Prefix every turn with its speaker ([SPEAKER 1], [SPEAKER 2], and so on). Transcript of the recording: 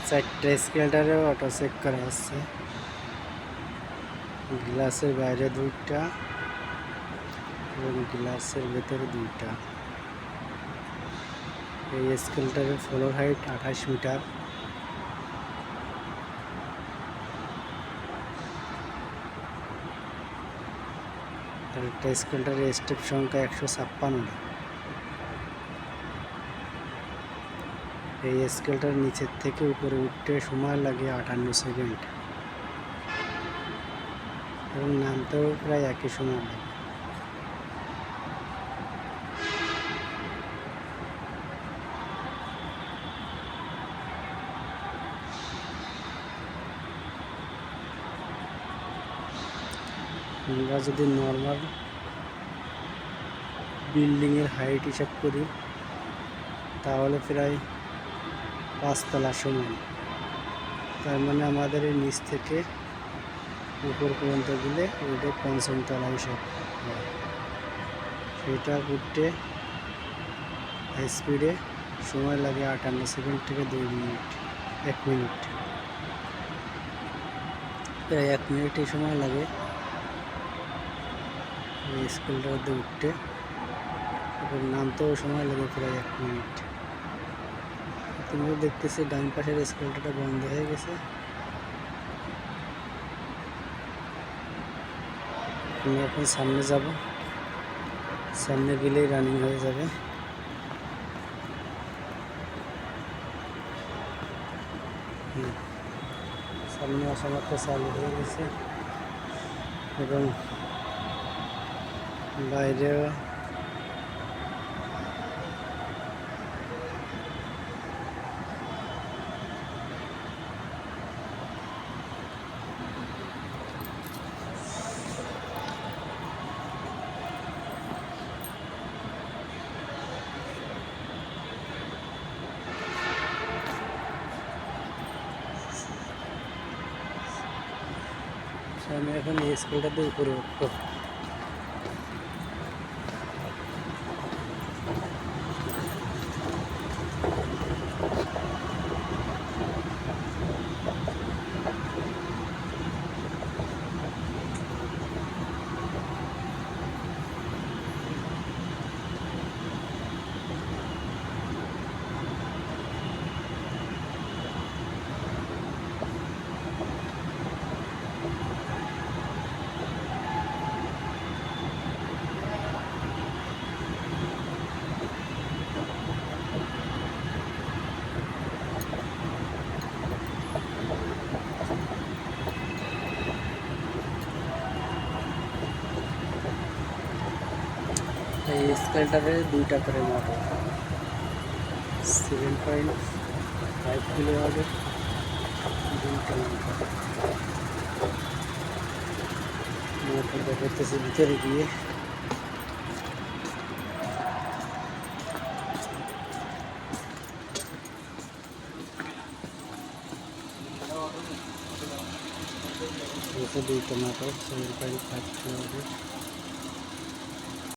[SPEAKER 1] চারটে স্কেলটারে auto check করা আছে। গ্লাসের বাইরে দুইটা এবং গ্লাসের ভেতরে দুইটা। এই স্কেলটারের ফ্লোর হাইট 28 মিটার। একটা স্কেলটারের স্টেপ সংখ্যা 156। এই স্কেলটার নিচের থেকে উপরে উঠতে সময় লাগে 58 সেকেন্ড এবং নামতেও প্রায় একই সময় লাগে। আমরা যদি নর্মাল বিল্ডিংয়ের হাইট হিসাব করি তাহলে প্রায় 5 তলা সমান। তার মানে আমাদের এই নিচ থেকে উপর পর্যন্ত গেলে ওইটা 5ম তলা হিসাব হয়। সেটা উঠতে হাই স্পিডে সময় লাগে 58 সেকেন্ড থেকে 2 মিনিট, 1 মিনিট, প্রায় 1 মিনিটই সময় লাগে এই স্কেলটাতে উঠতে এবং নামতেও সময় লাগে প্রায় 1 মিনিট। তুমিও দেখতেছি ডান পাশের স্কেলটা বন্ধ হয়ে গেছে। আমি এখন সামনে যাব, সামনে গেলেই রানিং হয়ে যাবে। সামনে আসা মাত্র চালু হয়ে গেছে এবং বাইরেও আমি এখন এই স্কেলটাতে উপরে উঠবো। এই স্কেলটারে 2টা করে মোটর, 7.5 কিলোওয়াটের 2টা মোটর দেখাতেছে ভিতরে গিয়ে। দুইটা মোটর 7.5 কিলোওয়াটের।